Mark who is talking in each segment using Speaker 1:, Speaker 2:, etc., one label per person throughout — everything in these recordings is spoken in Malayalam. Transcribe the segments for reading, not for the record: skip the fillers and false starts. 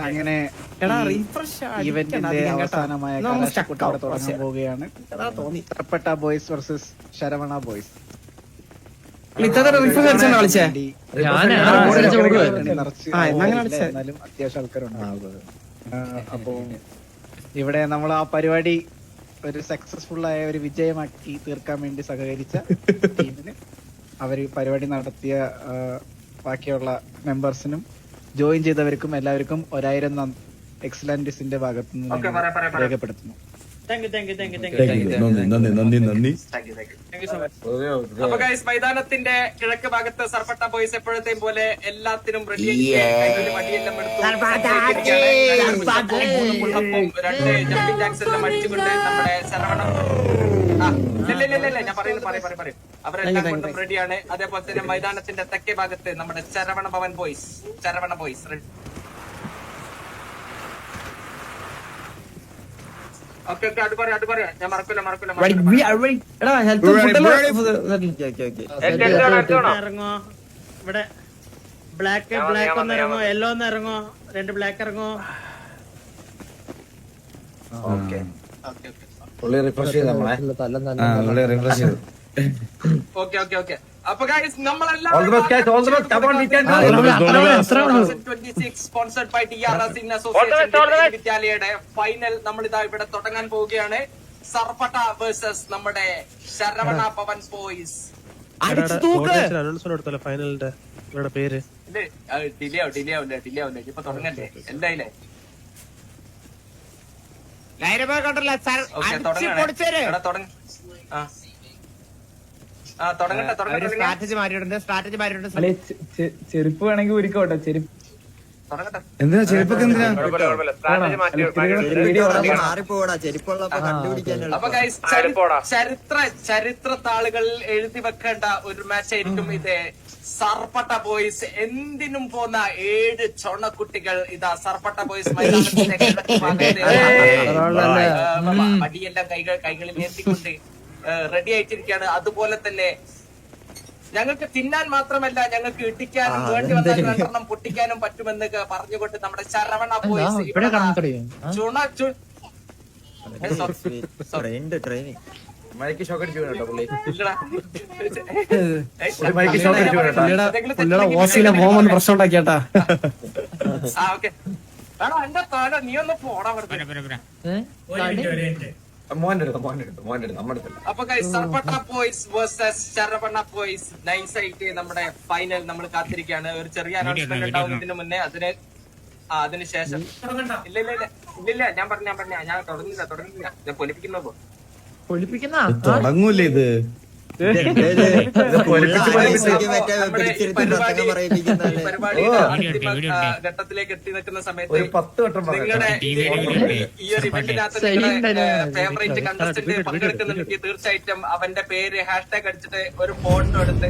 Speaker 1: അങ്ങനെ ഇവന്റിന്റെ അവസാനമായ കലാശക്കൂട്ടം തുടങ്ങാൻ പോവുകയാണ്. സർപ്പട്ട ബോയ്സ് വേഴ്സസ് ശരവണ ബോയ്സ്.
Speaker 2: എന്നാലും
Speaker 1: അത്യാവശ്യം ആൾക്കാരുണ്ട്. അപ്പോ ഇവിടെ നമ്മൾ ആ പരിപാടി ഒരു സക്സസ്ഫുൾ ആയ ഒരു വിജയമാക്കി തീർക്കാൻ വേണ്ടി സഹകരിച്ച ടീമിന്, അവര് പരിപാടി നടത്തിയ ബാക്കിയുള്ള മെമ്പേഴ്സിനും ജോയിൻ ചെയ്തവർക്കും എല്ലാവർക്കും 1000 എക്സലന്റിസിന്റെ ഭാഗത്തു നിന്ന് രേഖപ്പെടുത്തുന്നു.
Speaker 3: അപ്പൊ ഗൈസ്, മൈതാനത്തിന്റെ കിഴക്ക് ഭാഗത്ത് സർപ്പട്ട ബോയ്സ് എപ്പോഴത്തെയും പോലെ എല്ലാത്തിനും റെഡി. വടിയെല്ലാം എടുത്തു 2 ജമ്പിംഗ് ജാക്സെല്ലാം അടിച്ചുകൊണ്ട് നമ്മുടെ ശരവണം ഞാൻ പറയും അവരെല്ലാം കൊണ്ടും റെഡിയാണ്. അതേപോലെ തന്നെ മൈതാനത്തിന്റെ തെക്കേ ഭാഗത്ത് നമ്മുടെ ശരവണ ബോയ്സ് റെഡി. ഓക്കെ അത് പറയാം ഞാൻ മറക്കില്ല.
Speaker 4: ഇറങ്ങോ ഇവിടെ ബ്ലാക്ക് ഒന്ന് ഇറങ്ങോ, യെല്ലോ ഒന്ന് ഇറങ്ങോ, 2 ബ്ലാക്ക് ഇറങ്ങോ.
Speaker 3: ഓക്കെ അപ്പൊ ഗൈസ്, നമ്മളെല്ലാം 2026 sponsored by TRS in association വിദ്യാലയയുടെ ഫൈനൽ നമ്മളിതാ ഇവിടെ തുടങ്ങാൻ പോവുകയാണ്. സർപ്പട്ട വേഴ്സസ് നമ്മുടെ ശരവണ പവൻ ബോയ്സ്.
Speaker 2: ഫൈനലിന്റെ പേര്
Speaker 3: ഡിലേ ആവില്ല ഇപ്പൊ തുടങ്ങല്ലേ എന്തായാലേ.
Speaker 1: ചെരുപ്പ് വേണമെങ്കിൽ ഊരിക്കോട്ടെ. ചെരുപ്പ്
Speaker 2: എന്തിനാ ചെരുപ്പൊക്കെ എന്തിനാ?
Speaker 3: അപ്പൊ ചരിത്ര താളുകളിൽ എഴുതി വെക്കേണ്ട ഒരു മാച്ച് ആയിരിക്കും ഇത്. സർപ്പട്ട ബോയ്സ് എന്തിനും പോന്ന 7 ചൊണക്കുട്ടികൾ ഇതാ സർപ്പട്ട ബോയ്സ് മൈതാനത്തിന്റെ കിഴക്ക് ഭാഗത്ത് അടിയെല്ലാം കൈകളിൽ ഏന്തിക്കൊണ്ട് റെഡി ആയിട്ടിരിക്കുകയാണ്. അതുപോലെ തന്നെ ഞങ്ങൾക്ക് തിന്നാൻ മാത്രമല്ല, ഞങ്ങൾക്ക് ഇടിക്കാനും വേണ്ടി വന്നാൽ 2 പൊട്ടിക്കാനും പറ്റുമെന്ന് പറഞ്ഞുകൊണ്ട് നമ്മുടെ ശരവണ ബോയ്സ്
Speaker 2: പ്രശ്നം ഉണ്ടാക്കിയാട്ടാ.
Speaker 3: എന്റെ തല നീ ഒന്ന് പോടാ. അപ്പൊ Sarpatta boys versus Saravana boys nice ആയിട്ട് നമ്മുടെ ഫൈനൽ നമ്മൾ കാത്തിരിക്കുകയാണ്. ഒരു ചെറിയ അനൗൺസ്മെന്റ് ഉണ്ടാവും ഇതിന് മുന്നേ, അതിന് ശേഷം. ഇല്ല ഞാൻ തുടങ്ങില്ല ഞാൻ
Speaker 2: തുടങ്ങൂലേ ഇത്?
Speaker 3: ഘട്ടത്തിലേക്ക് എത്തി നിൽക്കുന്ന സമയത്ത് നിങ്ങളുടെ ഈ ഒരു ഇവന്റിനകത്ത് നിങ്ങളുടെ ഫേവറേറ്റ് കണ്ടസ്റ്റന്റ് പങ്കെടുക്കുന്നുണ്ടെങ്കിൽ തീർച്ചയായിട്ടും അവന്റെ പേര് ഹാഷ്ടാഗ് അടിച്ചിട്ട് ഒരു ഫോട്ടോ എടുത്ത്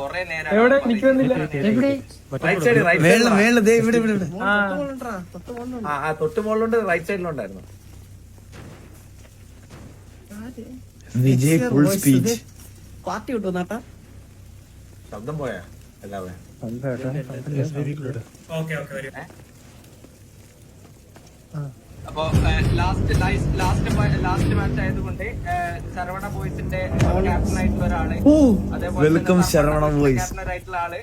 Speaker 3: കൊറേ നേരം
Speaker 1: തൊട്ട് മുകളിലുണ്ട്, റൈറ്റ് സൈഡിലുണ്ടായിരുന്നു.
Speaker 2: Vijay full speech.
Speaker 4: പാർട്ടി കിട്ടും നാട്ടാ.
Speaker 1: ശബ്ദം പോയാ എല്ലാവരും.
Speaker 3: അപ്പൊ ലാസ്റ്റ് മാച്ച് ആയതുകൊണ്ട് ശരവണ ബോയ്സിന്റെ ക്യാപ്റ്റൻ ആയിട്ടുള്ള ഒരാള്,
Speaker 2: വെൽക്കം ശരവണ ബോയ്സ്
Speaker 3: ആയിട്ടുള്ള ആള്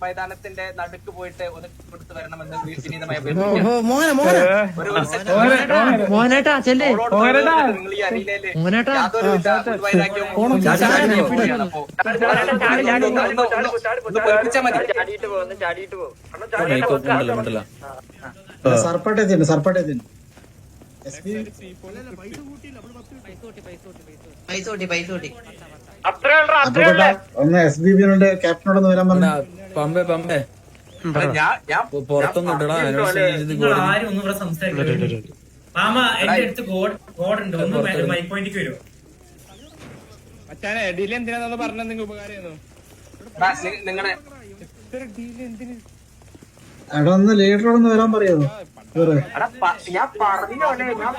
Speaker 3: മൈതാനത്തിന്റെ നടുക്ക് പോയിട്ട് ഒതുക്കി കൊടുത്ത് വരണമെന്ന് വിനീതമായി നിങ്ങൾ ഈ അരിയിലേല് യാതൊരു വൈരാഗ്യവും പൊലിപ്പിച്ചാൽ മതി.
Speaker 1: സർപ്പട്ടത്തിന് ഒന്ന് SBB ക്യാപ്റ്റനോടൊന്ന് വരാൻ പറഞ്ഞു.
Speaker 2: പുറത്തൊന്നും
Speaker 5: ഡീൽ എന്തിനാന്ന് പറഞ്ഞ നിങ്ങൾ ഉപകാരം
Speaker 3: നിങ്ങളെ
Speaker 1: അവിടെ ഒന്ന് ലീഡറോടൊന്ന് വരാൻ പറയാമോ?
Speaker 3: ഞാൻ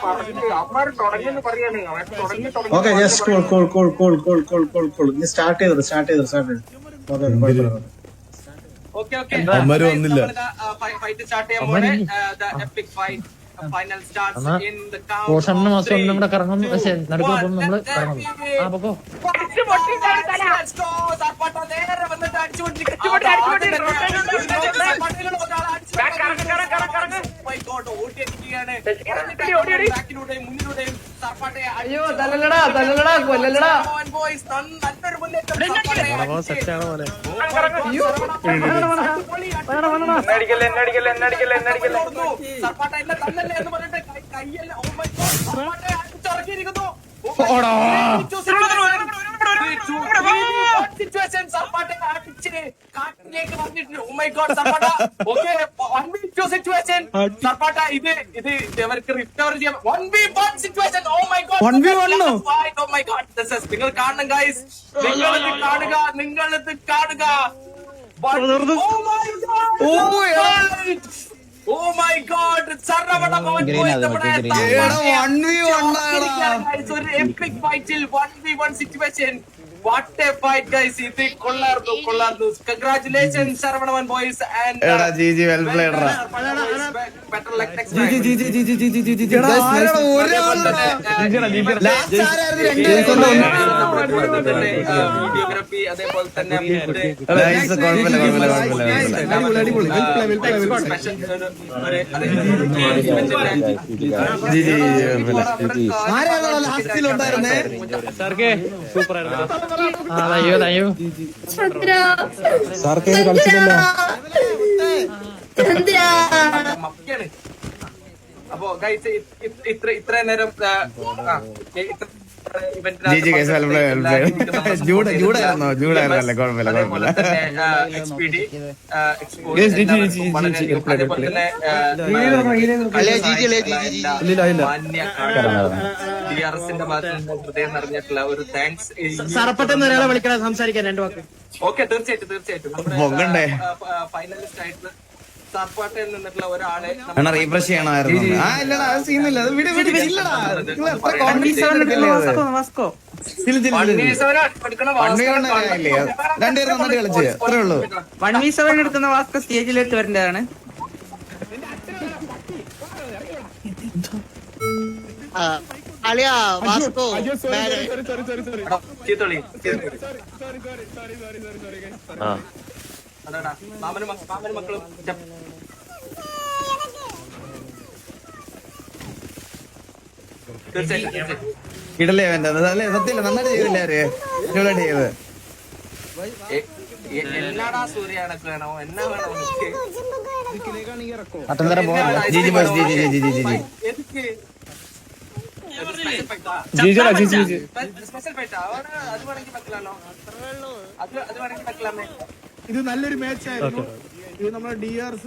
Speaker 3: പറഞ്ഞു അവന്മാര് തുടങ്ങിയെന്ന് പറയണേ അവൻ തുടങ്ങി
Speaker 1: ഓക്കെ ജസ്റ്റ് കോൾ നീ സ്റ്റാർട്ട് ചെയ്തത്
Speaker 3: ഓക്കെ
Speaker 2: അവന്മാര് വന്നില്ല.
Speaker 3: ഫൈറ്റ് സ്റ്റാർട്ട് ചെയ്യാൻ പോണേ epic fight final starts in the count
Speaker 6: പോഷണ്ണ മാസം ഒന്നും കൂടെ കറങ്ങും പക്ഷെ നടുക്കുമ്പോൾ നമ്മള് കറങ്ങും ആ പൊക്കോ
Speaker 3: അയ്യോ തല്ലല്ലടാ കൊല്ലല്ലടാ ഇത് ഇവർക്ക് റിക്കവർ ചെയ്യാൻ 1v1 situation. Oh my god
Speaker 2: 1v1 oh?
Speaker 3: Oh my god നിങ്ങൾ കാണണം ഗൈസ്, നിങ്ങളിത് കാണുക. Oh my god Saravana Bhavan boys നമ്മുടെ ഒരു എപ്പിക് ഫൈറ്റിൽ 1v1 situation. What a fight guys, ഇത് കൊള്ളാർന്നു. കൺഗ്രാറ്റുലേഷൻസ് ശരവണവൻ ബോയ്സ് ആൻഡ്
Speaker 2: എടാ ജിജി വെൽ പ്ലേഡ് റാ.
Speaker 3: ബെറ്റർ ലക്ക് നെക്സ്റ്റ്
Speaker 2: ജിജി എടാ ആരെടാ ഒരാളുടെ ലാസ്റ്റ് ആരായിരുന്നു
Speaker 3: വീഡിയോഗ്രാഫി അതേപോലെ തന്നെ
Speaker 2: നൈസ് കുഴപ്പമില്ല ജിജി ആരാണോ ലാസ്റ്റിൽ ഉണ്ടായിരുന്നേ?
Speaker 6: അയ്യോ
Speaker 3: മപ്പിയാണ്. അപ്പൊ ഗൈസ് ഇത്രയും നേരം
Speaker 2: ജിജി കേസ് വെൽ പ്ലേഡ്. ജൂഡായിരുന്നല്ലേ? കുഴപ്പമില്ല
Speaker 3: എക്സ്പീഡി ഡിആർഎസിന്റെ ഭാഗത്ത് നിന്ന് ഹൃദയം നിറഞ്ഞിട്ടുള്ള ഒരു താങ്ക്സ്.
Speaker 4: സർപ്പട്ടെന്ന് ഒരാളെ വിളിക്കണം സംസാരിക്കാൻ 2 വാക്ക്.
Speaker 3: ഓക്കെ തീർച്ചയായിട്ടും
Speaker 2: പൊങ്ങണ്ടേ?
Speaker 3: ഫൈനലിസ്റ്റ് ആയിട്ടുള്ള സർപ്പാട്ടയിൽ നിന്നിട്ടുള്ള ഒരാളെ
Speaker 2: എന്നാ റീഫ്രഷ് ചെയ്യണമായിരുന്നു. ആ ഇല്ലടാ അത് സീനില്ല. അത് വിട് ഇല്ലടാ. നിങ്ങൾ എത്ര കോൺഫിഡൻസ് രണ്ടുപേരും നന്നായിട്ട് കളിച്ച് അത്രേ ഉള്ളൂ.
Speaker 7: 1v7 എടുക്കുന്ന വാസ്കോ സ്റ്റേജിലേക്ക് വരേണ്ടതാണ്.
Speaker 4: അളിയാ വാസ്കോ
Speaker 3: ചീത്തളി അതാടാ മാമനും മക്കളും തീർച്ചയായിട്ടും
Speaker 2: ഇടലേ അവന്റെ അല്ലേ? സത്യമില്ല, നന്നായിട്ട് ചെയ്തില്ല അവര്. ചൂടായിട്ട് ചെയ്ത്
Speaker 3: എല്ലാടാ സൂര്യാണൊക്കെ വേണോ എന്നാ വേണോ
Speaker 2: ജിജി ബോയ്സ് ജിജി
Speaker 3: സ്പെഷ്യൽ ഫൈറ്റാ അത് വേണമെങ്കിൽ വെക്കലാണോ? അത് വേണമെങ്കിൽ വെക്കലാമേ.
Speaker 1: ഇത് നല്ലൊരു മാച്ച് ആയിരുന്നു. ഇത് നമ്മുടെ DRS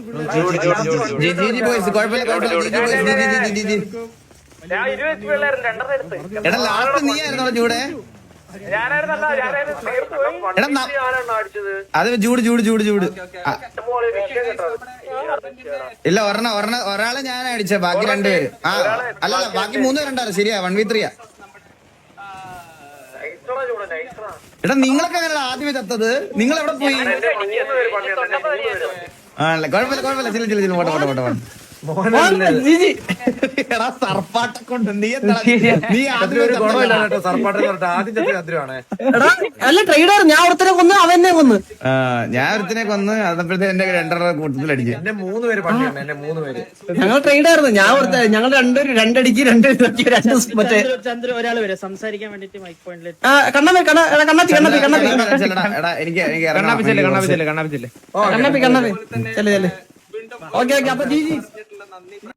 Speaker 2: ജിജി ബോയ്സ് കുഴപ്പമില്ല. ജിജി എടാ ലാസ്റ്റ് നീ ആയിരുന്നോ ചൂടെ? അത് ചൂട് ഇല്ല ഒരാളെ ഞാൻ അടിച്ച, ബാക്കി 2 പേര്. ആ അല്ല ബാക്കി 3 പേരുണ്ടായിരുന്നു. ശരിയാ 1v3. എടാ നിങ്ങളൊക്കെ അങ്ങനെ ആദ്യമേ ചത്തത്? നിങ്ങൾ എവിടെ പോയി? ആണല്ലേ? കുഴപ്പമില്ല. ചില പോട്ടെ. എടാ സർപ്പാട്ടെ കൊണ്ട് നീ
Speaker 7: അല്ല ട്രൈഡർ, ഞാൻ ഒരുത്തനെ കൊന്നു, അവനെ കൊന്നു.
Speaker 2: ഞാൻ ഒരുത്തിനെ കൊന്ന് അതപ്പോഴത്തെ എന്റെ 2 കൂട്ടത്തിൽ അടിച്ചു.
Speaker 7: ഞങ്ങൾ ട്രൈഡായിരുന്നു. ഞങ്ങൾ 2 അടിക്ക് 2 മറ്റേ
Speaker 4: ചന്ദ്ര ഒരാൾ വരെ സംസാരിക്കാൻ വേണ്ടിട്ട് മൈക്ക് പോയിന്റിൽ
Speaker 7: കണ്ണപ്പി
Speaker 5: കണ്ണാപ്പിച്ചല്ലേ
Speaker 7: ചെല്ലേ. ഓക്കെ അപ്പൊ ജി